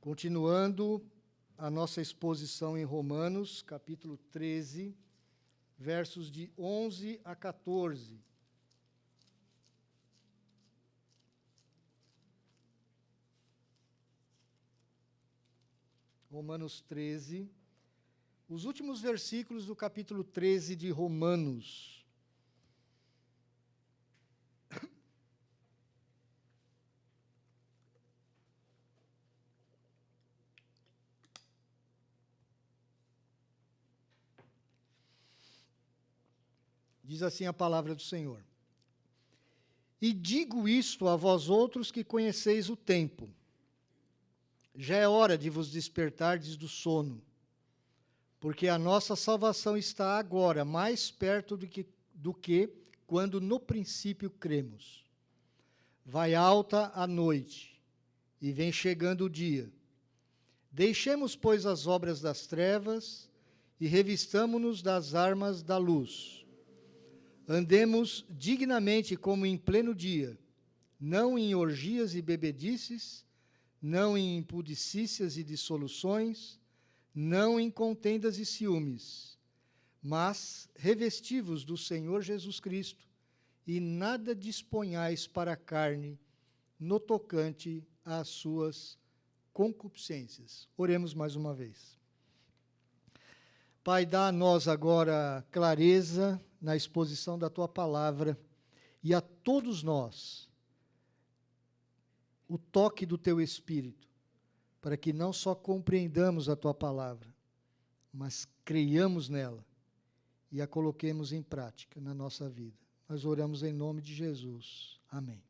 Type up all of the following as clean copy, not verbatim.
Continuando a nossa exposição em Romanos, capítulo 13, versos de 11 a 14. Romanos 13, os últimos versículos do capítulo 13 de Romanos. Diz assim a palavra do Senhor. E digo isto a vós outros que conheceis o tempo. Já é hora de vos despertardes do sono, porque a nossa salvação está agora mais perto do que quando no princípio cremos. Vai alta a noite, e vem chegando o dia. Deixemos, pois, as obras das trevas, e revistamo-nos das armas da luz. Andemos dignamente como em pleno dia, não em orgias e bebedices, não em impudicícias e dissoluções, não em contendas e ciúmes, mas revesti-vos do Senhor Jesus Cristo, e nada disponhais para a carne no tocante às suas concupiscências. Oremos mais uma vez. Pai, dá a nós agora clareza na exposição da Tua palavra e a todos nós o toque do Teu Espírito, para que não só compreendamos a Tua palavra, mas creiamos nela e a coloquemos em prática na nossa vida. Nós oramos em nome de Jesus. Amém.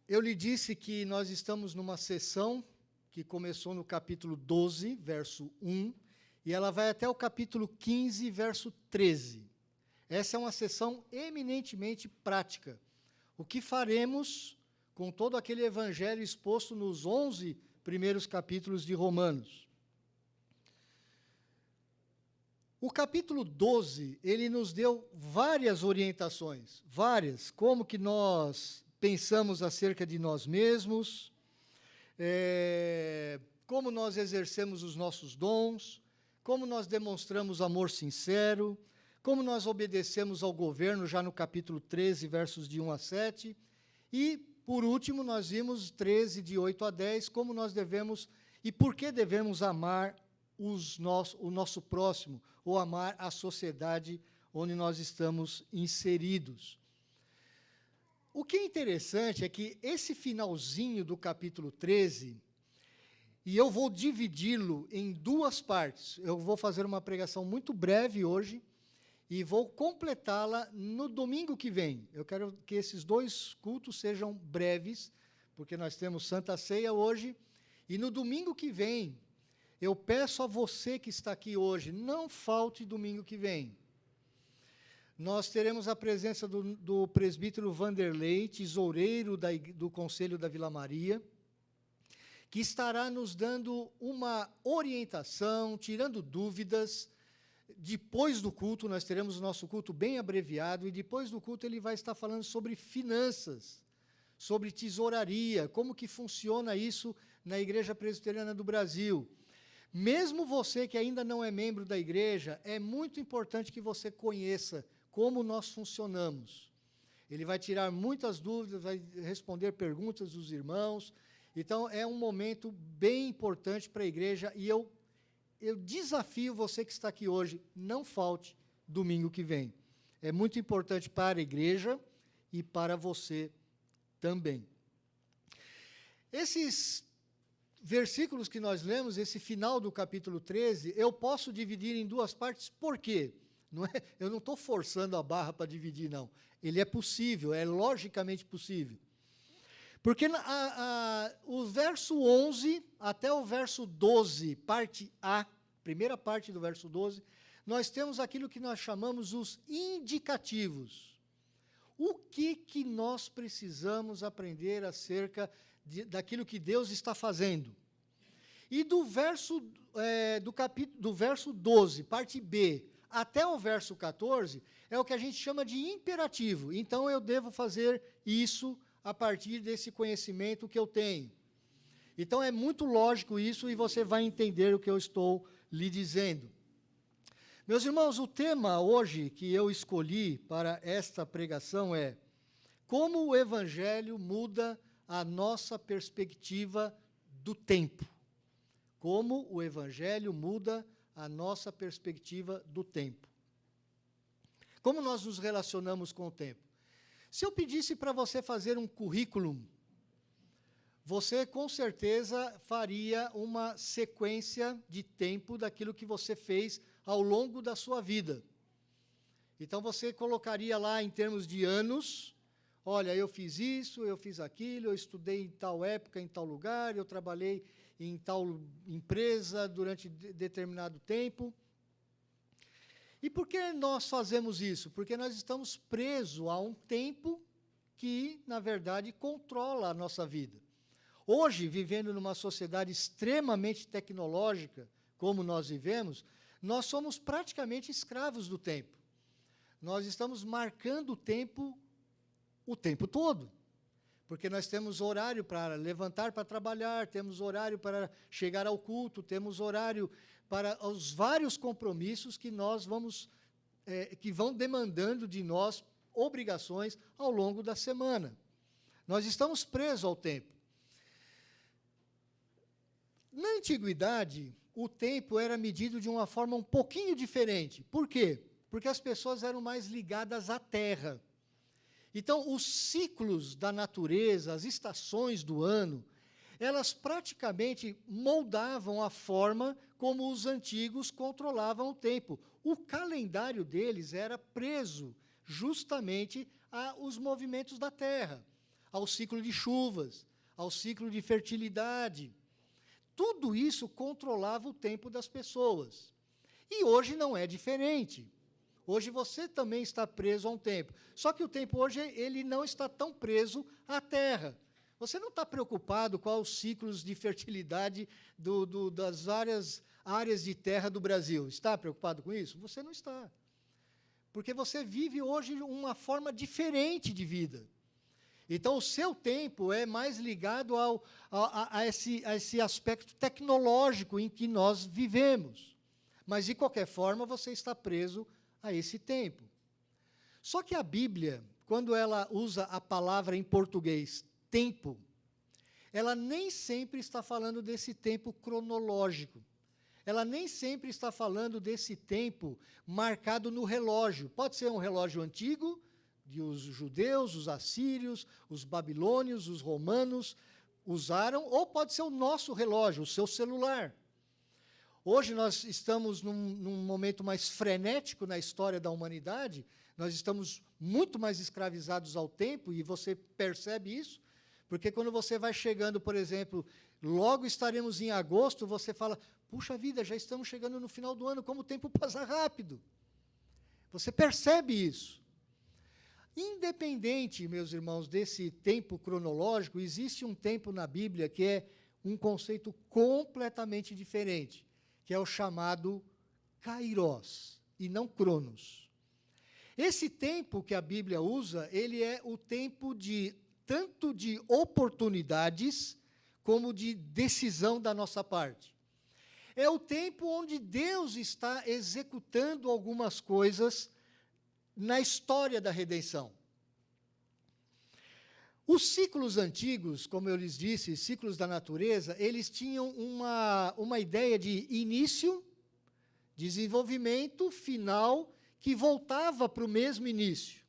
Eu lhe disse que nós estamos numa sessão que começou no capítulo 12, verso 1, e ela vai até o capítulo 15, verso 13. Essa é uma sessão eminentemente prática. O que faremos com todo aquele evangelho exposto nos 11 primeiros capítulos de Romanos? O capítulo 12, ele nos deu várias orientações, como que nós pensamos acerca de nós mesmos, como nós exercemos os nossos dons, como nós demonstramos amor sincero, como nós obedecemos ao governo, já no capítulo 13, versos de 1 a 7, e, por último, nós vimos 13, de 8 a 10, como nós devemos e por que devemos amar o nosso próximo, ou amar a sociedade onde nós estamos inseridos. O que é interessante é que esse finalzinho do capítulo 13, e eu vou dividi-lo em duas partes. Eu vou fazer uma pregação muito breve hoje e vou completá-la no domingo que vem. Eu quero que esses dois cultos sejam breves, porque nós temos Santa Ceia hoje, e no domingo que vem, eu peço a você que está aqui hoje, não falte domingo que vem. Nós teremos a presença do presbítero Vanderlei, tesoureiro do Conselho da Vila Maria, que estará nos dando uma orientação, tirando dúvidas. Depois do culto, nós teremos o nosso culto bem abreviado, e depois do culto ele vai estar falando sobre finanças, sobre tesouraria, como que funciona isso na Igreja Presbiteriana do Brasil. Mesmo você que ainda não é membro da igreja, é muito importante que você conheça como nós funcionamos. Ele vai tirar muitas dúvidas, vai responder perguntas dos irmãos. Então, é um momento bem importante para a igreja, e eu desafio você que está aqui hoje, não falte domingo que vem. É muito importante para a igreja e para você também. Esses versículos que nós lemos, esse final do capítulo 13, eu posso dividir em duas partes. Por quê? Eu não estou forçando a barra para dividir, não. Ele é possível, é logicamente possível. Porque o verso 11 até o verso 12, parte A, primeira parte do verso 12, nós temos aquilo que nós chamamos os indicativos. O que nós precisamos aprender acerca daquilo que Deus está fazendo? E do verso 12, parte B, até o verso 14, é o que a gente chama de imperativo. Então, eu devo fazer isso a partir desse conhecimento que eu tenho. Então, é muito lógico isso e você vai entender o que eu estou lhe dizendo. Meus irmãos, o tema hoje que eu escolhi para esta pregação é como o Evangelho muda a nossa perspectiva do tempo. Como o Evangelho muda a nossa perspectiva do tempo. Como nós nos relacionamos com o tempo? Se eu pedisse para você fazer um currículo, você com certeza faria uma sequência de tempo daquilo que você fez ao longo da sua vida. Então, você colocaria lá em termos de anos, olha, eu fiz isso, eu fiz aquilo, eu estudei em tal época, em tal lugar, eu trabalhei em tal empresa durante determinado tempo. E por que nós fazemos isso? Porque nós estamos presos a um tempo que, na verdade, controla a nossa vida. Hoje, vivendo numa sociedade extremamente tecnológica, como nós vivemos, nós somos praticamente escravos do tempo. Nós estamos marcando o tempo todo. Porque nós temos horário para levantar para trabalhar, temos horário para chegar ao culto, temos horário para os vários compromissos que nós que vão demandando de nós obrigações ao longo da semana. Nós estamos presos ao tempo. Na antiguidade, o tempo era medido de uma forma um pouquinho diferente. Por quê? Porque as pessoas eram mais ligadas à terra. Então, os ciclos da natureza, as estações do ano, elas praticamente moldavam a forma como os antigos controlavam o tempo. O calendário deles era preso justamente aos movimentos da terra, ao ciclo de chuvas, ao ciclo de fertilidade. Tudo isso controlava o tempo das pessoas. E hoje não é diferente. Hoje você também está preso a um tempo. Só que o tempo hoje ele não está tão preso à terra. Você não está preocupado com os ciclos de fertilidade das várias áreas de terra do Brasil. Está preocupado com isso? Você não está. Porque você vive hoje uma forma diferente de vida. Então, o seu tempo é mais ligado a esse aspecto tecnológico em que nós vivemos. Mas, de qualquer forma, você está preso a esse tempo. Só que a Bíblia, quando ela usa a palavra em português, tempo, ela nem sempre está falando desse tempo cronológico. Ela nem sempre está falando desse tempo marcado no relógio. Pode ser um relógio antigo, os judeus, os assírios, os babilônios, os romanos usaram, ou pode ser o nosso relógio, o seu celular. Hoje nós estamos num momento mais frenético na história da humanidade, nós estamos muito mais escravizados ao tempo, e você percebe isso, porque quando você vai chegando, por exemplo, logo estaremos em agosto, você fala, puxa vida, já estamos chegando no final do ano, como o tempo passa rápido. Você percebe isso. Independente, meus irmãos, desse tempo cronológico, existe um tempo na Bíblia que é um conceito completamente diferente, que é o chamado kairos, e não cronos. Esse tempo que a Bíblia usa, ele é o tempo tanto de oportunidades, como de decisão da nossa parte. É o tempo onde Deus está executando algumas coisas na história da redenção. Os ciclos antigos, como eu lhes disse, ciclos da natureza, eles tinham uma ideia de início, desenvolvimento, final, que voltava para o mesmo início.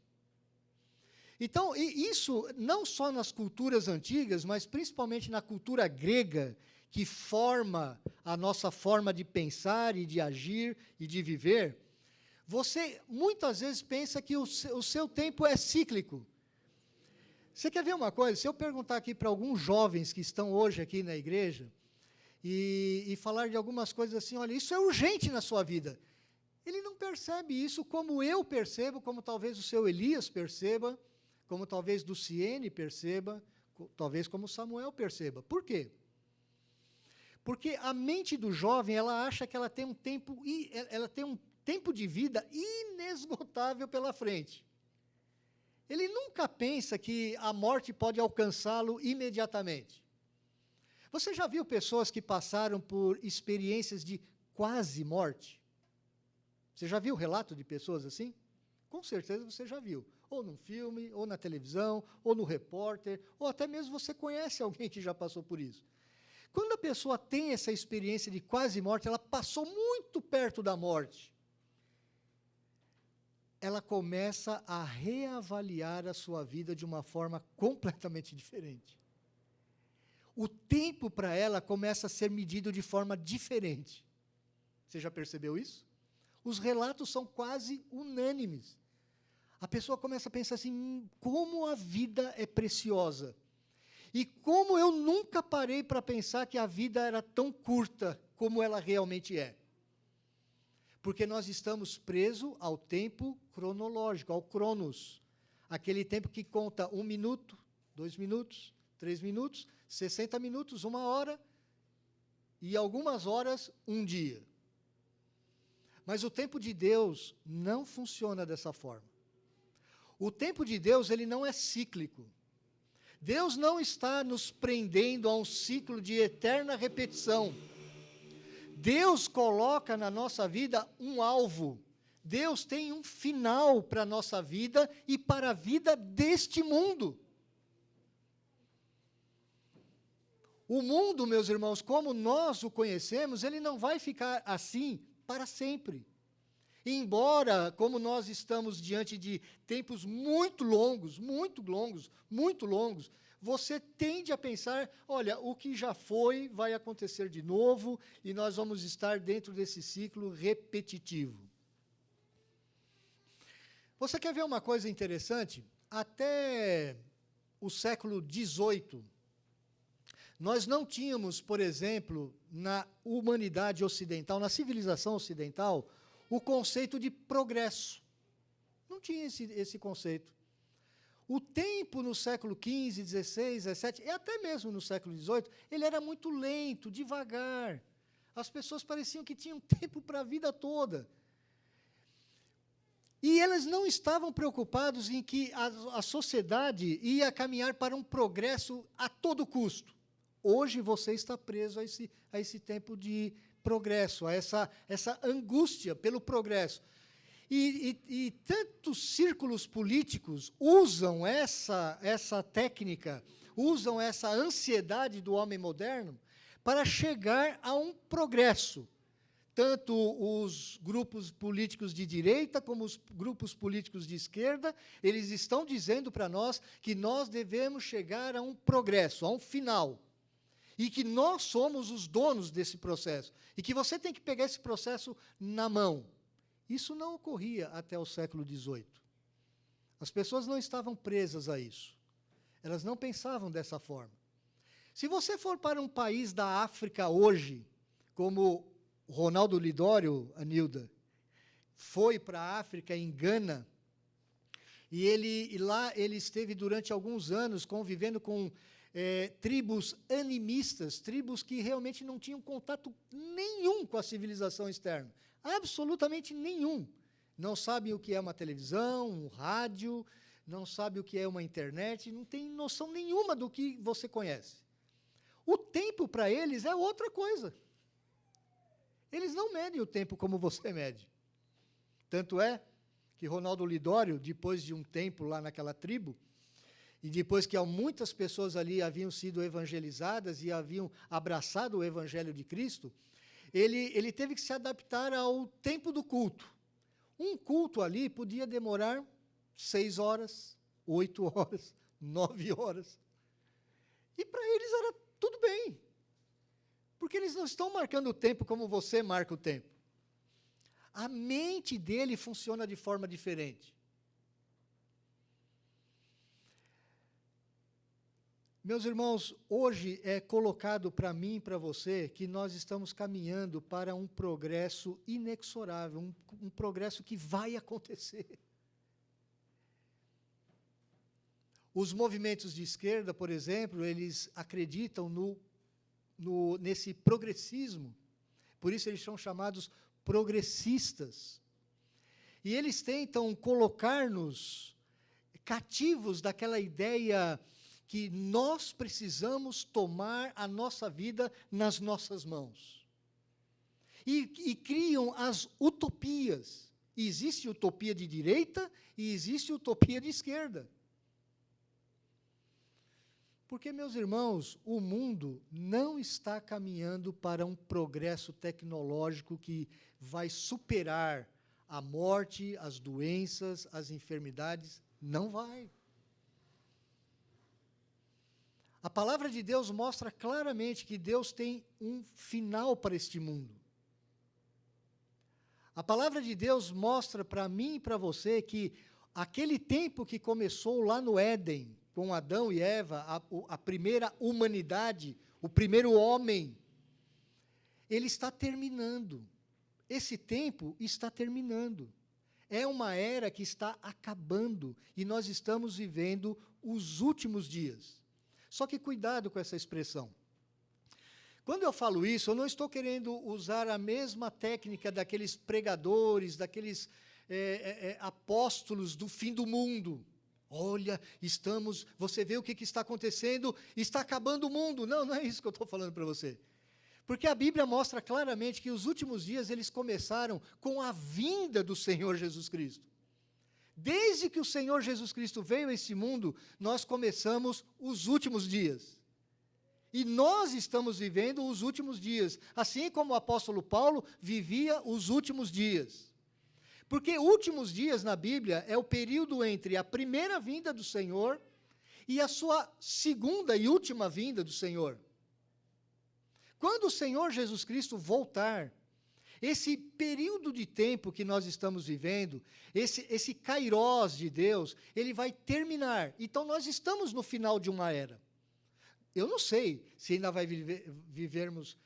Então, isso não só nas culturas antigas, mas principalmente na cultura grega, que forma a nossa forma de pensar e de agir e de viver, você muitas vezes pensa que o seu tempo é cíclico. Você quer ver uma coisa? Se eu perguntar aqui para alguns jovens que estão hoje aqui na igreja e falar de algumas coisas assim, olha, isso é urgente na sua vida. Ele não percebe isso como eu percebo, como talvez o seu Elias perceba, como talvez Luciene perceba, talvez como Samuel perceba. Por quê? Porque a mente do jovem, ela acha que ela tem um tempo de vida inesgotável pela frente. ele nunca pensa que a morte pode alcançá-lo imediatamente. Você já viu pessoas que passaram por experiências de quase morte? Você já viu relato de pessoas assim? Com certeza você já viu. Ou num filme, ou na televisão, ou no repórter, ou até mesmo você conhece alguém que já passou por isso. Quando a pessoa tem essa experiência de quase morte, ela passou muito perto da morte, ela começa a reavaliar a sua vida de uma forma completamente diferente. O tempo para ela começa a ser medido de forma diferente. Você já percebeu isso? Os relatos são quase unânimes. A pessoa começa a pensar assim, como a vida é preciosa. E como eu nunca parei para pensar que a vida era tão curta como ela realmente é. Porque nós estamos presos ao tempo cronológico, ao cronos. Aquele tempo que conta 1 minuto, 2 minutos, 3 minutos, 60 minutos, 1 hora, e algumas horas, 1 dia. Mas o tempo de Deus não funciona dessa forma. O tempo de Deus, ele não é cíclico. Deus não está nos prendendo a um ciclo de eterna repetição. Deus coloca na nossa vida um alvo. Deus tem um final para a nossa vida e para a vida deste mundo. O mundo, meus irmãos, como nós o conhecemos, ele não vai ficar assim para sempre. Embora, como nós estamos diante de tempos muito longos, você tende a pensar, olha, o que já foi vai acontecer de novo e nós vamos estar dentro desse ciclo repetitivo. Você quer ver uma coisa interessante? Até o século XVIII, nós não tínhamos, por exemplo, na humanidade ocidental, na civilização ocidental, o conceito de progresso. Não tinha esse conceito. O tempo no século XV, XVI, XVII, e até mesmo no século XVIII, ele era muito lento, devagar. As pessoas pareciam que tinham tempo para a vida toda. E elas não estavam preocupados em que a sociedade ia caminhar para um progresso a todo custo. Hoje você está preso a esse tempo de progresso, a essa angústia pelo progresso. E tantos círculos políticos usam essa técnica, usam essa ansiedade do homem moderno para chegar a um progresso. Tanto os grupos políticos de direita como os grupos políticos de esquerda, eles estão dizendo para nós que nós devemos chegar a um progresso, a um final. E que nós somos os donos desse processo. E que você tem que pegar esse processo na mão. Isso não ocorria até o século XVIII. As pessoas não estavam presas a isso. Elas não pensavam dessa forma. Se você for para um país da África hoje, como Ronaldo Lidório, Anilda, foi para a África, em Gana, e lá ele esteve durante alguns anos convivendo com tribos animistas, tribos que realmente não tinham contato nenhum com a civilização externa, absolutamente nenhum. Não sabem o que é uma televisão, um rádio, não sabem o que é uma internet, não tem noção nenhuma do que você conhece. O tempo para eles é outra coisa. Eles não medem o tempo como você mede. Tanto é que Ronaldo Lidório, depois de um tempo lá naquela tribo, e depois que muitas pessoas ali haviam sido evangelizadas e haviam abraçado o Evangelho de Cristo, ele teve que se adaptar ao tempo do culto. Um culto ali podia demorar 6 horas, 8 horas, 9 horas. E para eles era tudo bem. Porque eles não estão marcando o tempo como você marca o tempo. A mente dele funciona de forma diferente. Meus irmãos, hoje é colocado para mim e para você que nós estamos caminhando para um progresso inexorável, um progresso que vai acontecer. Os movimentos de esquerda, por exemplo, eles acreditam nesse progressismo, por isso eles são chamados progressistas. E eles tentam colocar-nos cativos daquela ideia que nós precisamos tomar a nossa vida nas nossas mãos. E criam as utopias. E existe utopia de direita e existe utopia de esquerda. Porque, meus irmãos, o mundo não está caminhando para um progresso tecnológico que vai superar a morte, as doenças, as enfermidades. Não vai. A palavra de Deus mostra claramente que Deus tem um final para este mundo. A palavra de Deus mostra para mim e para você que aquele tempo que começou lá no Éden, com Adão e Eva, a primeira humanidade, o primeiro homem, ele está terminando. Esse tempo está terminando. É uma era que está acabando e nós estamos vivendo os últimos dias. Só que cuidado com essa expressão. Quando eu falo isso, eu não estou querendo usar a mesma técnica daqueles pregadores, daqueles apóstolos do fim do mundo. Olha, você vê o que está acontecendo, está acabando o mundo. Não, não é isso que eu estou falando para você. Porque a Bíblia mostra claramente que os últimos dias eles começaram com a vinda do Senhor Jesus Cristo. Desde que o Senhor Jesus Cristo veio a esse mundo, nós começamos os últimos dias. E nós estamos vivendo os últimos dias, assim como o apóstolo Paulo vivia os últimos dias. Porque últimos dias na Bíblia é o período entre a primeira vinda do Senhor e a sua segunda e última vinda do Senhor. Quando o Senhor Jesus Cristo voltar, esse período de tempo que nós estamos vivendo, esse kairós de Deus, ele vai terminar. Então, nós estamos no final de uma era. Eu não sei se ainda vai vivermos,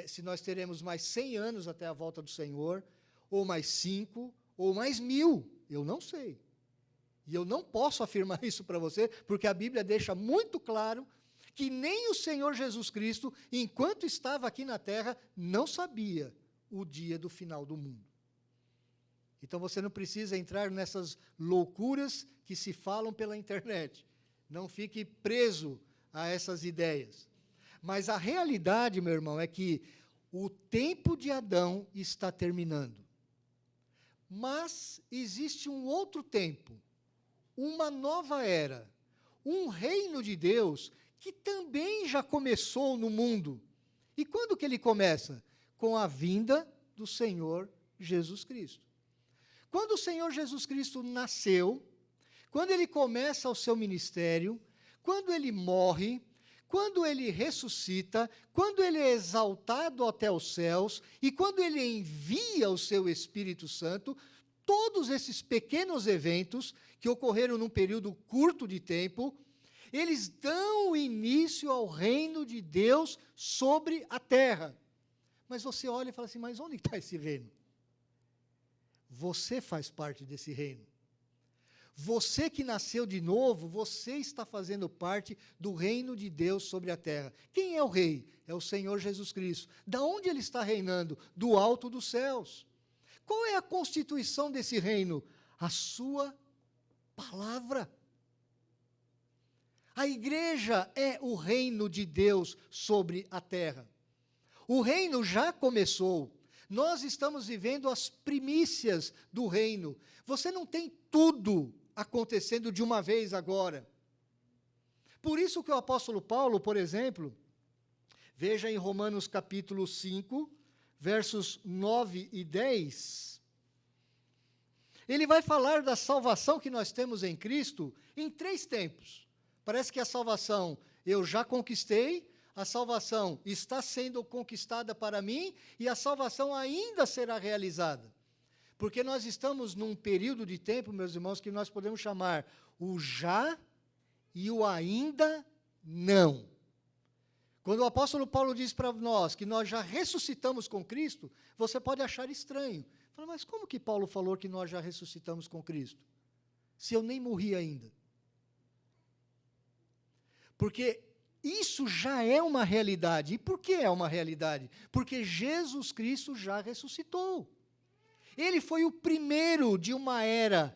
se nós teremos mais 100 anos até a volta do Senhor, ou mais 5, ou mais 1000. Eu não sei. E eu não posso afirmar isso para você, porque a Bíblia deixa muito claro que nem o Senhor Jesus Cristo, enquanto estava aqui na terra, não sabia o dia do final do mundo. Então você não precisa entrar nessas loucuras que se falam pela internet. Não fique preso a essas ideias. Mas a realidade, meu irmão, é que o tempo de Adão está terminando. Mas existe um outro tempo, uma nova era, um reino de Deus que também já começou no mundo. E quando que ele começa? Com a vinda do Senhor Jesus Cristo. Quando o Senhor Jesus Cristo nasceu, quando ele começa o seu ministério, quando ele morre, quando ele ressuscita, quando ele é exaltado até os céus e quando ele envia o seu Espírito Santo, todos esses pequenos eventos que ocorreram num período curto de tempo, eles dão início ao reino de Deus sobre a terra. Mas você olha e fala assim, mas onde está esse reino? Você faz parte desse reino. Você que nasceu de novo, você está fazendo parte do reino de Deus sobre a terra. Quem é o rei? É o Senhor Jesus Cristo. Da onde ele está reinando? Do alto dos céus. Qual é a constituição desse reino? A sua palavra. A igreja é o reino de Deus sobre a terra. O reino já começou. Nós estamos vivendo as primícias do reino. Você não tem tudo acontecendo de uma vez agora. Por isso que o apóstolo Paulo, por exemplo, veja em Romanos capítulo 5, versos 9 e 10, ele vai falar da salvação que nós temos em Cristo em 3 tempos. Parece que a salvação eu já conquistei, a salvação está sendo conquistada para mim e a salvação ainda será realizada. Porque nós estamos num período de tempo, meus irmãos, que nós podemos chamar o já e o ainda não. Quando o apóstolo Paulo diz para nós que nós já ressuscitamos com Cristo, você pode achar estranho. Fala, mas como que Paulo falou que nós já ressuscitamos com Cristo? Se eu nem morri ainda. Porque isso já é uma realidade. E por que é uma realidade? Porque Jesus Cristo já ressuscitou. Ele foi o primeiro de uma era.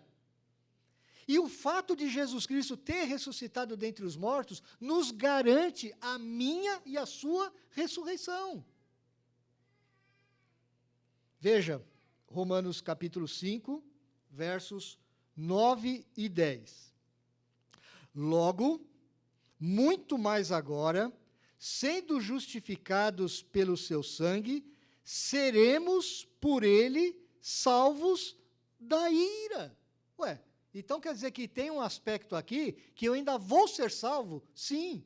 E o fato de Jesus Cristo ter ressuscitado dentre os mortos nos garante a minha e a sua ressurreição. Veja, Romanos capítulo 5, versos 9 e 10. Logo, muito mais agora, sendo justificados pelo seu sangue, seremos por ele salvos da ira. Ué, então quer dizer que tem um aspecto aqui que eu ainda vou ser salvo? Sim.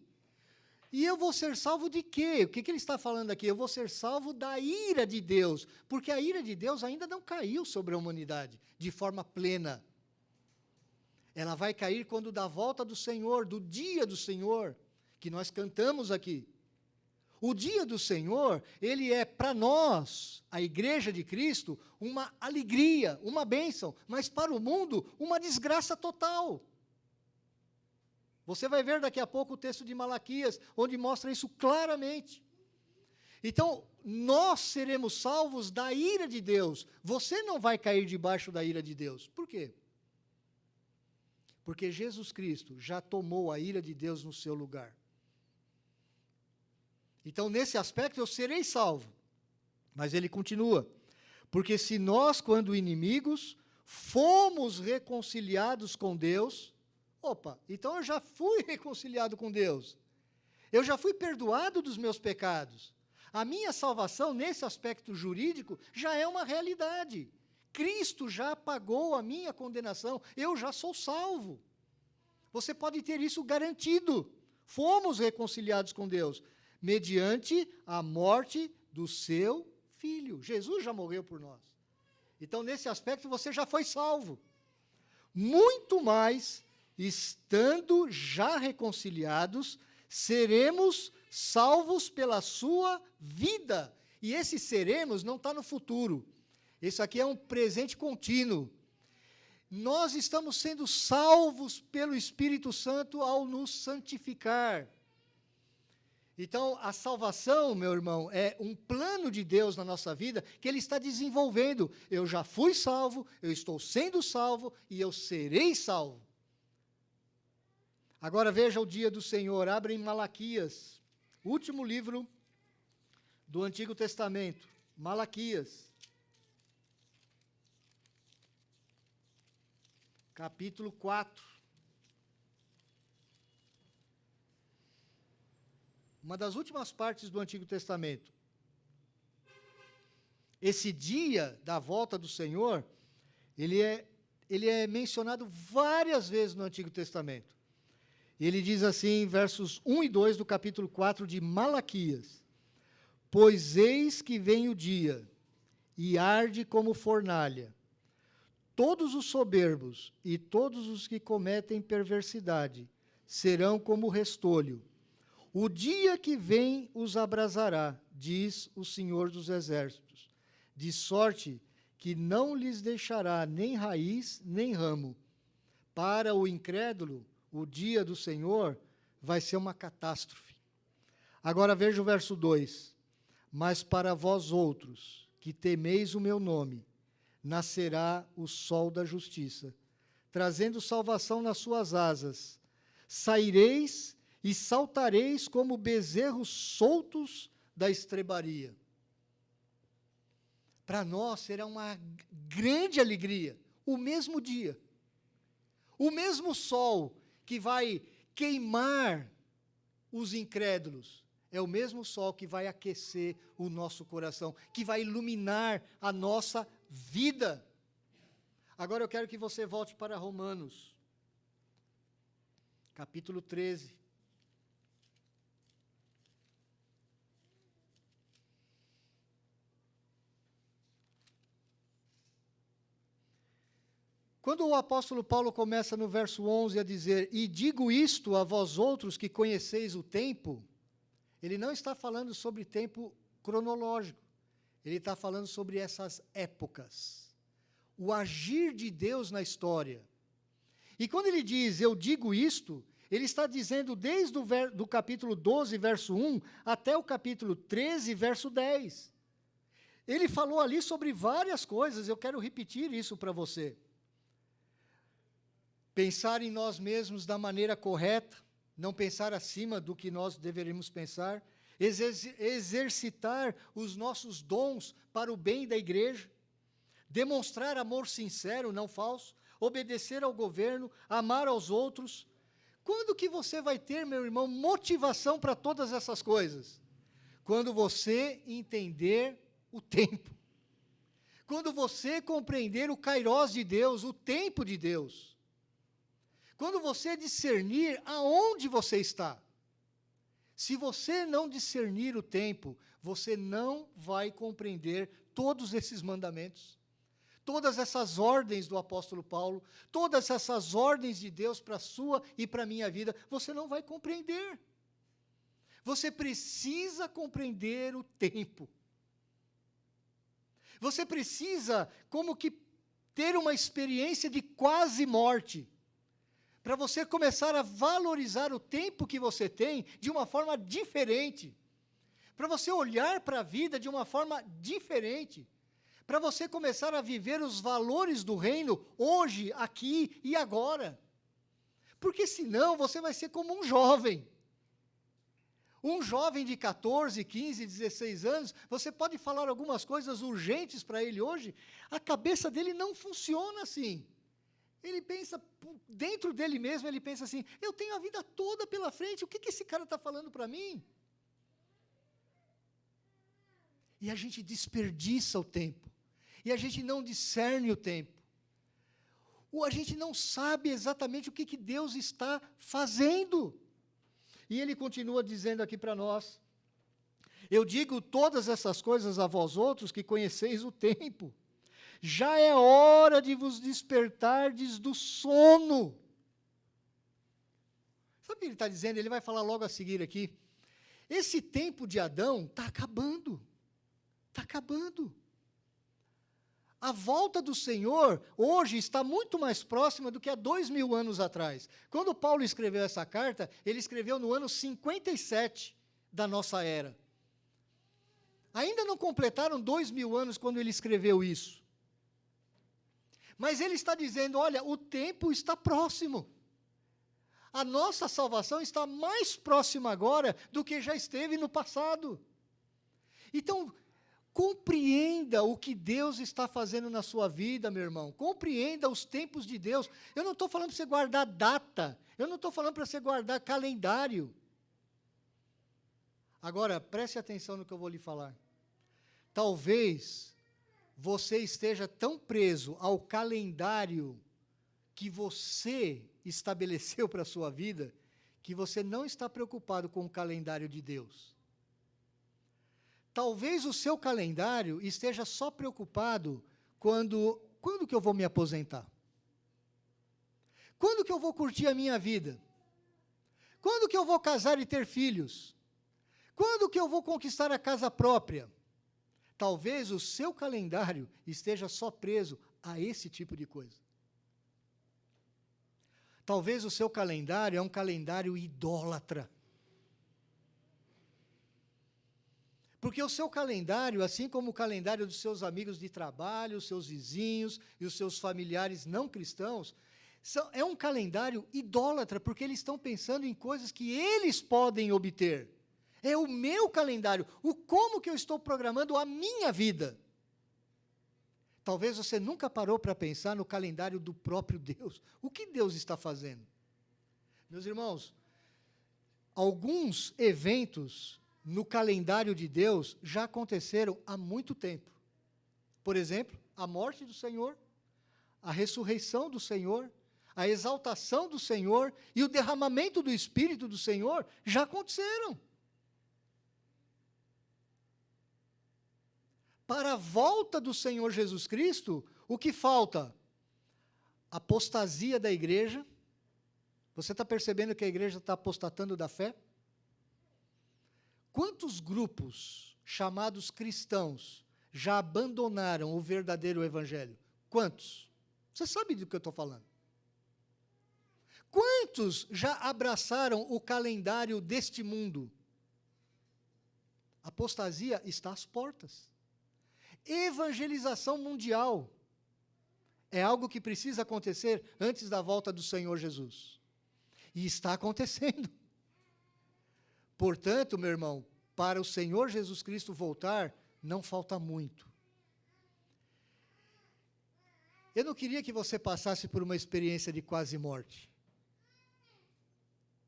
E eu vou ser salvo de quê? O que ele está falando aqui? Eu vou ser salvo da ira de Deus, porque a ira de Deus ainda não caiu sobre a humanidade de forma plena. Ela vai cair quando da volta do Senhor, do dia do Senhor, que nós cantamos aqui. O dia do Senhor, ele é para nós, a igreja de Cristo, uma alegria, uma bênção, mas para o mundo, uma desgraça total. Você vai ver daqui a pouco o texto de Malaquias, onde mostra isso claramente. Então, nós seremos salvos da ira de Deus. Você não vai cair debaixo da ira de Deus. Por quê? Porque Jesus Cristo já tomou a ira de Deus no seu lugar. Então, nesse aspecto, eu serei salvo. Mas ele continua. Porque se nós, quando inimigos, fomos reconciliados com Deus... Opa, então eu já fui reconciliado com Deus. Eu já fui perdoado dos meus pecados. A minha salvação, nesse aspecto jurídico, já é uma realidade. Cristo já pagou a minha condenação. Eu já sou salvo. Você pode ter isso garantido. Fomos reconciliados com Deus, mediante a morte do seu Filho. Jesus já morreu por nós. Então, nesse aspecto, você já foi salvo. Muito mais, estando já reconciliados, seremos salvos pela sua vida. E esse seremos não está no futuro. Isso aqui é um presente contínuo. Nós estamos sendo salvos pelo Espírito Santo ao nos santificar. Então, a salvação, meu irmão, é um plano de Deus na nossa vida que Ele está desenvolvendo. Eu já fui salvo, eu estou sendo salvo e eu serei salvo. Agora veja o dia do Senhor, abre em Malaquias, último livro do Antigo Testamento, Malaquias, capítulo 4. Uma das últimas partes do Antigo Testamento. Esse dia da volta do Senhor, ele é mencionado várias vezes no Antigo Testamento. Ele diz assim, versos 1 e 2 do capítulo 4 de Malaquias: Pois eis que vem o dia, e arde como fornalha. Todos os soberbos e todos os que cometem perversidade serão como restolho. O dia que vem os abrasará, diz o Senhor dos Exércitos, de sorte que não lhes deixará nem raiz nem ramo. Para o incrédulo, o dia do Senhor vai ser uma catástrofe. Agora veja o verso 2. Mas para vós outros, que temeis o meu nome, nascerá o sol da justiça, trazendo salvação nas suas asas. Saireis e saltareis como bezerros soltos da estrebaria. Para nós será uma grande alegria, o mesmo dia, o mesmo sol que vai queimar os incrédulos, é o mesmo sol que vai aquecer o nosso coração, que vai iluminar a nossa vida. Agora eu quero que você volte para Romanos, capítulo 13. Quando o apóstolo Paulo começa no verso 11 a dizer, e digo isto a vós outros que conheceis o tempo, ele não está falando sobre tempo cronológico, ele está falando sobre essas épocas, o agir de Deus na história. E quando ele diz, eu digo isto, ele está dizendo desde do capítulo 12, verso 1, até o capítulo 13, verso 10. Ele falou ali sobre várias coisas, eu quero repetir isso para você. pensar em nós mesmos da maneira correta, não pensar acima do que nós deveríamos pensar, exercitar os nossos dons para o bem da igreja, demonstrar amor sincero, não falso, obedecer ao governo, amar aos outros. Quando que você vai ter, meu irmão, motivação para todas essas coisas? Quando você entender o tempo. Quando você compreender o kairós de Deus, o tempo de Deus. Quando você discernir aonde você está. Se você não discernir o tempo, você não vai compreender todos esses mandamentos, todas essas ordens do apóstolo Paulo, todas essas ordens de Deus para a sua e para a minha vida, você não vai compreender. Você precisa compreender o tempo. Você precisa, como que, ter uma experiência de quase morte, para você começar a valorizar o tempo que você tem de uma forma diferente, para você olhar para a vida de uma forma diferente, para você começar a viver os valores do reino hoje, aqui e agora. Porque senão você vai ser como um jovem. Um jovem de 14, 15, 16 anos, você pode falar algumas coisas urgentes para ele hoje, a cabeça dele não funciona assim. Ele pensa, dentro dele mesmo, ele pensa assim, eu tenho a vida toda pela frente, o que esse cara está falando para mim? E a gente desperdiça o tempo. E a gente não discerne o tempo. Ou a gente não sabe exatamente o que Deus está fazendo. E ele continua dizendo aqui para nós, eu digo todas essas coisas a vós outros que conheceis o tempo. Já é hora de vos despertardes do sono. Sabe o que ele está dizendo? Ele vai falar logo a seguir aqui. Esse tempo de Adão está acabando. Está acabando. A volta do Senhor, hoje, está muito mais próxima do que há 2000 anos atrás. Quando Paulo escreveu essa carta, ele escreveu no ano 57 da nossa era. Ainda não completaram 2000 anos quando ele escreveu isso. Mas ele está dizendo, olha, o tempo está próximo. A nossa salvação está mais próxima agora do que já esteve no passado. Então, compreenda o que Deus está fazendo na sua vida, meu irmão. Compreenda os tempos de Deus. Eu não estou falando para você guardar data. Eu não estou falando para você guardar calendário. Agora, preste atenção no que eu vou lhe falar. Talvez você esteja tão preso ao calendário que você estabeleceu para a sua vida, que você não está preocupado com o calendário de Deus. Talvez o seu calendário esteja só preocupado quando que eu vou me aposentar? Quando que eu vou curtir a minha vida? Quando que eu vou casar e ter filhos? Quando que eu vou conquistar a casa própria? Talvez o seu calendário esteja só preso a esse tipo de coisa. Talvez o seu calendário é um calendário idólatra. Porque o seu calendário, assim como o calendário dos seus amigos de trabalho, os seus vizinhos e os seus familiares não cristãos, é um calendário idólatra, porque eles estão pensando em coisas que eles podem obter. É o meu calendário, o como que eu estou programando a minha vida. Talvez você nunca parou para pensar no calendário do próprio Deus. O que Deus está fazendo? Meus irmãos, alguns eventos no calendário de Deus já aconteceram há muito tempo. Por exemplo, a morte do Senhor, a ressurreição do Senhor, a exaltação do Senhor e o derramamento do Espírito do Senhor já aconteceram. Para a volta do Senhor Jesus Cristo, o que falta? Apostasia da igreja. Você está percebendo que a igreja está apostatando da fé? Quantos grupos chamados cristãos já abandonaram o verdadeiro evangelho? Quantos? Você sabe do que eu estou falando. Quantos já abraçaram o calendário deste mundo? A apostasia está às portas. Evangelização mundial. É algo que precisa acontecer antes da volta do Senhor Jesus. E está acontecendo. Portanto, meu irmão, para o Senhor Jesus Cristo voltar, não falta muito. Eu não queria que você passasse por uma experiência de quase morte.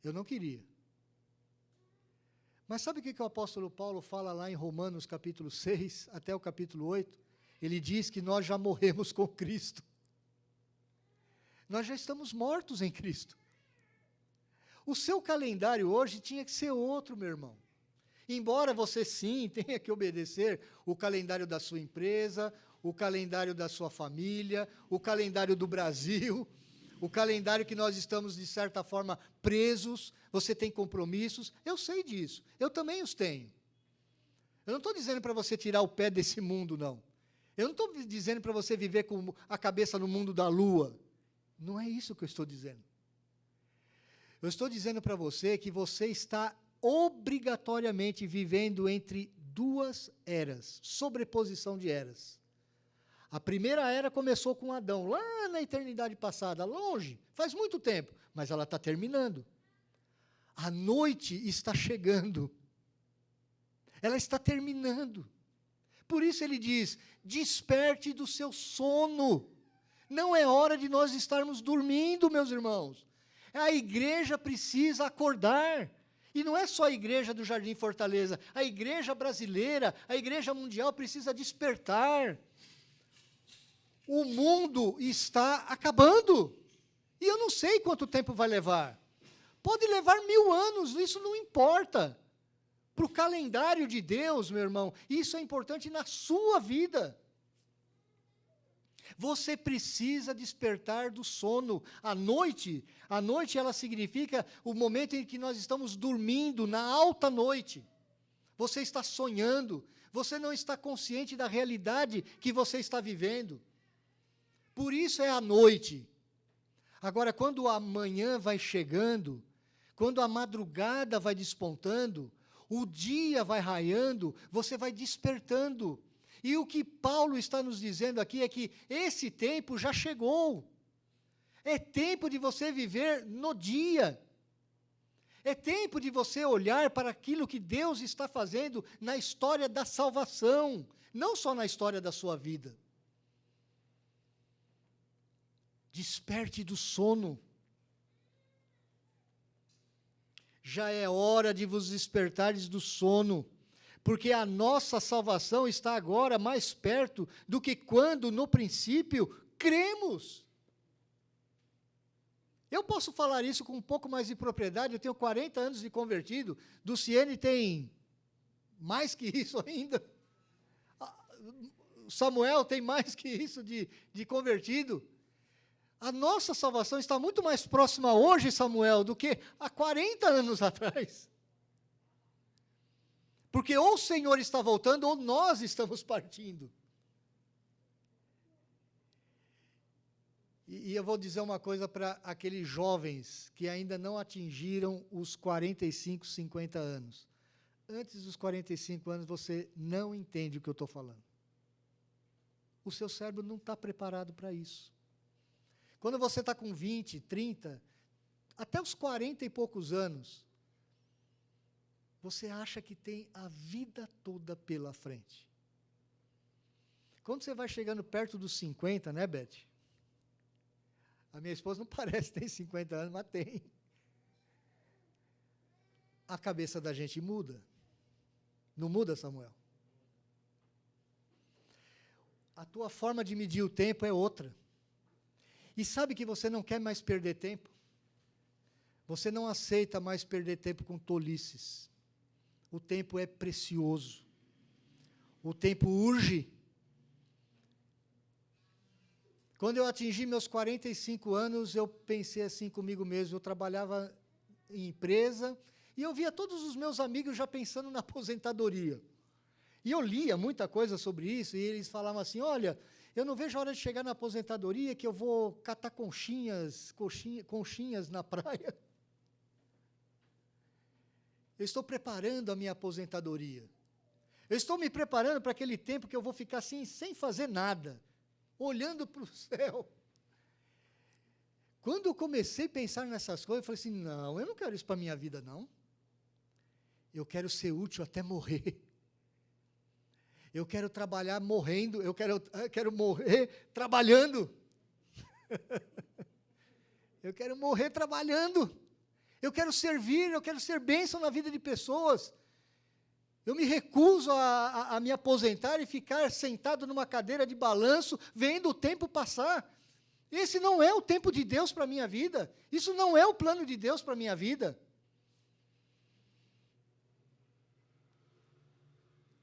Eu não queria. Mas sabe o que o apóstolo Paulo fala lá em Romanos capítulo 6, até o capítulo 8? Ele diz que nós já morremos com Cristo. Nós já estamos mortos em Cristo. O seu calendário hoje tinha que ser outro, meu irmão. Embora você sim tenha que obedecer o calendário da sua empresa, o calendário da sua família, o calendário do Brasil, o calendário que nós estamos, de certa forma, presos, você tem compromissos, eu sei disso, eu também os tenho. Eu não estou dizendo para você tirar o pé desse mundo, não. Eu não estou dizendo para você viver com a cabeça no mundo da lua. Não é isso que eu estou dizendo. Eu estou dizendo para você que você está obrigatoriamente vivendo entre duas eras, sobreposição de eras. A primeira era começou com Adão, lá na eternidade passada, longe, faz muito tempo, mas ela está terminando. A noite está chegando. Ela está terminando. Por isso ele diz, desperte do seu sono. Não é hora de nós estarmos dormindo, meus irmãos. A igreja precisa acordar. E não é só a igreja do Jardim Fortaleza, a igreja brasileira, a igreja mundial precisa despertar. O mundo está acabando. E eu não sei quanto tempo vai levar. Pode levar 1000 anos, isso não importa. Para o calendário de Deus, meu irmão, isso é importante na sua vida. Você precisa despertar do sono. A noite ela significa o momento em que nós estamos dormindo, na alta noite. Você está sonhando, você não está consciente da realidade que você está vivendo. Por isso é a noite. Agora, quando a manhã vai chegando, quando a madrugada vai despontando, o dia vai raiando, você vai despertando. E o que Paulo está nos dizendo aqui é que esse tempo já chegou. É tempo de você viver no dia. É tempo de você olhar para aquilo que Deus está fazendo na história da salvação, não só na história da sua vida. Desperte do sono. Já é hora de vos despertares do sono, porque a nossa salvação está agora mais perto do que quando, no princípio, cremos. Eu posso falar isso com um pouco mais de propriedade, eu tenho 40 anos de convertido, Luciene tem mais que isso ainda, Samuel tem mais que isso de convertido. A nossa salvação está muito mais próxima hoje, Samuel, do que há 40 anos atrás. Porque ou o Senhor está voltando, ou nós estamos partindo. E eu vou dizer uma coisa para aqueles jovens que ainda não atingiram os 45, 50 anos. Antes dos 45 anos, você não entende o que eu estou falando. O seu cérebro não está preparado para isso. Quando você está com 20, 30, até os 40 e poucos anos, você acha que tem a vida toda pela frente. Quando você vai chegando perto dos 50, né, Beth? A minha esposa não parece que tem 50 anos, mas tem. A cabeça da gente muda. Não muda, Samuel? A tua forma de medir o tempo é outra. E sabe que você não quer mais perder tempo? Você não aceita mais perder tempo com tolices. O tempo é precioso. O tempo urge. Quando eu atingi meus 45 anos, eu pensei assim comigo mesmo, eu trabalhava em empresa, e eu via todos os meus amigos já pensando na aposentadoria. E eu lia muita coisa sobre isso, e eles falavam assim, olha, eu não vejo a hora de chegar na aposentadoria que eu vou catar conchinhas na praia. Eu estou preparando a minha aposentadoria. Eu estou me preparando para aquele tempo que eu vou ficar assim, sem fazer nada, olhando para o céu. Quando eu comecei a pensar nessas coisas, eu falei assim, não, eu não quero isso para a minha vida, não. Eu quero ser útil até morrer. Eu quero trabalhar morrendo, eu quero morrer trabalhando. Eu quero morrer trabalhando. Eu quero servir, eu quero ser bênção na vida de pessoas. Eu me recuso a me aposentar e ficar sentado numa cadeira de balanço, vendo o tempo passar. Esse não é o tempo de Deus para a minha vida. Isso não é o plano de Deus para a minha vida.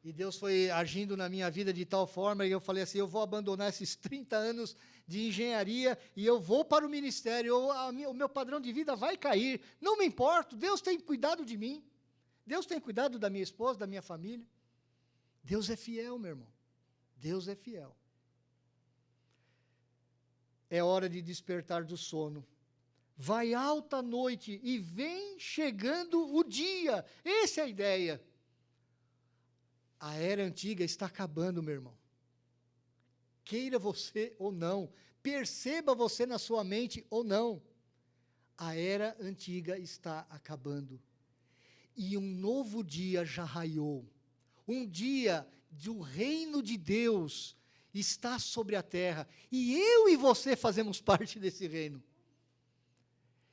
E Deus foi agindo na minha vida de tal forma, e eu falei assim, eu vou abandonar esses 30 anos de engenharia, e eu vou para o ministério, o meu padrão de vida vai cair, não me importo, Deus tem cuidado de mim, Deus tem cuidado da minha esposa, da minha família. Deus é fiel, meu irmão, Deus é fiel. É hora de despertar do sono. Vai alta noite e vem chegando o dia. Essa é a ideia. A era antiga está acabando, meu irmão. Queira você ou não, perceba você na sua mente ou não, a era antiga está acabando. E um novo dia já raiou. Um dia do reino de Deus está sobre a terra, e eu e você fazemos parte desse reino.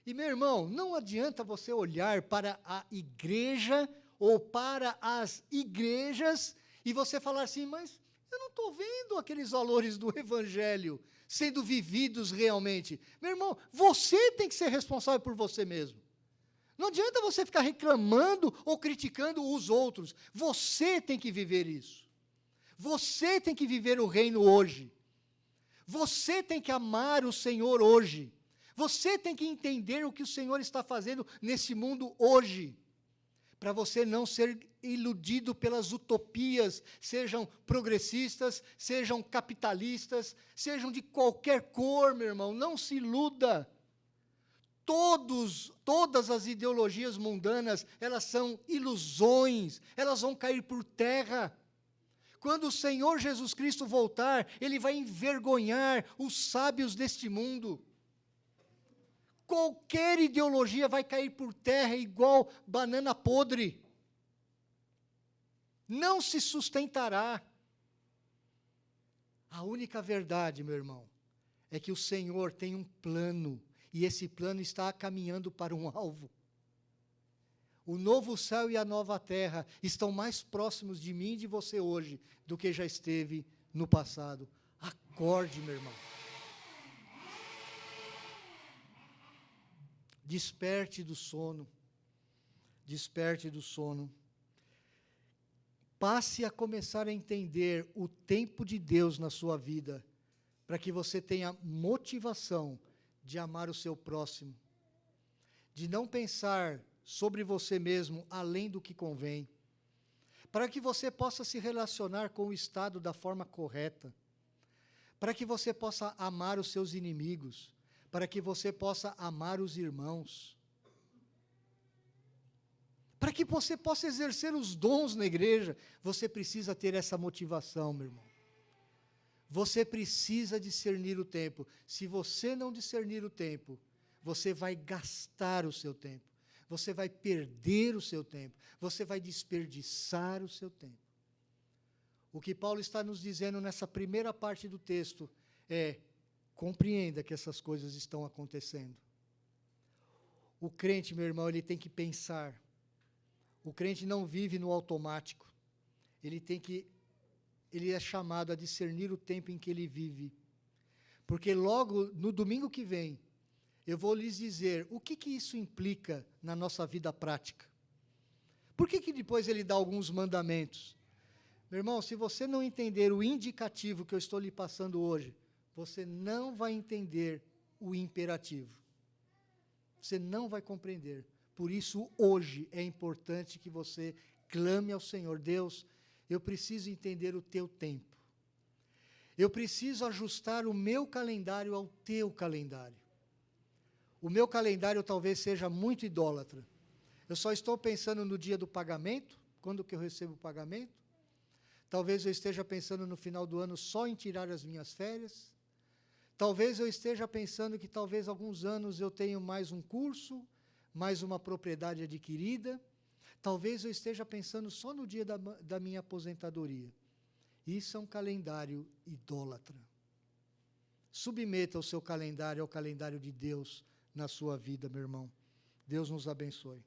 E, meu irmão, não adianta você olhar para a igreja ou para as igrejas e você falar assim, mas eu não estou vendo aqueles valores do evangelho sendo vividos realmente. Meu irmão, você tem que ser responsável por você mesmo. Não adianta você ficar reclamando ou criticando os outros. Você tem que viver isso. Você tem que viver o reino hoje. Você tem que amar o Senhor hoje. Você tem que entender o que o Senhor está fazendo nesse mundo hoje. Para você não ser iludido pelas utopias, sejam progressistas, sejam capitalistas, sejam de qualquer cor, meu irmão, não se iluda. Todas as ideologias mundanas, elas são ilusões, elas vão cair por terra. Quando o Senhor Jesus Cristo voltar, Ele vai envergonhar os sábios deste mundo. Qualquer ideologia vai cair por terra igual banana podre. Não se sustentará. A única verdade, meu irmão, é que o Senhor tem um plano, e esse plano está caminhando para um alvo. O novo céu e a nova terra estão mais próximos de mim e de você hoje do que já esteve no passado. Acorde, meu irmão. Desperte do sono. Desperte do sono. Passe a começar a entender o tempo de Deus na sua vida, para que você tenha motivação de amar o seu próximo, de não pensar sobre você mesmo além do que convém, para que você possa se relacionar com o Estado da forma correta, para que você possa amar os seus inimigos, para que você possa amar os irmãos, para que você possa exercer os dons na igreja, você precisa ter essa motivação, meu irmão. Você precisa discernir o tempo. Se você não discernir o tempo, você vai gastar o seu tempo. Você vai perder o seu tempo. Você vai desperdiçar o seu tempo. O que Paulo está nos dizendo nessa primeira parte do texto é: compreenda que essas coisas estão acontecendo. O crente, meu irmão, ele tem que pensar. O crente não vive no automático. Ele é chamado a discernir o tempo em que ele vive. Porque logo no domingo que vem, eu vou lhes dizer o que isso implica na nossa vida prática. Por que depois ele dá alguns mandamentos? Meu irmão, se você não entender o indicativo que eu estou lhe passando hoje, você não vai entender o imperativo. Você não vai compreender. Por isso, hoje, é importante que você clame ao Senhor. Deus, eu preciso entender o teu tempo. Eu preciso ajustar o meu calendário ao teu calendário. O meu calendário talvez seja muito idólatra. Eu só estou pensando no dia do pagamento, quando que eu recebo o pagamento. Talvez eu esteja pensando no final do ano só em tirar as minhas férias. Talvez eu esteja pensando que talvez alguns anos eu tenho mais um curso, mais uma propriedade adquirida. Talvez eu esteja pensando só no dia da minha aposentadoria. Isso é um calendário idólatra. Submeta o seu calendário ao calendário de Deus na sua vida, meu irmão. Deus nos abençoe.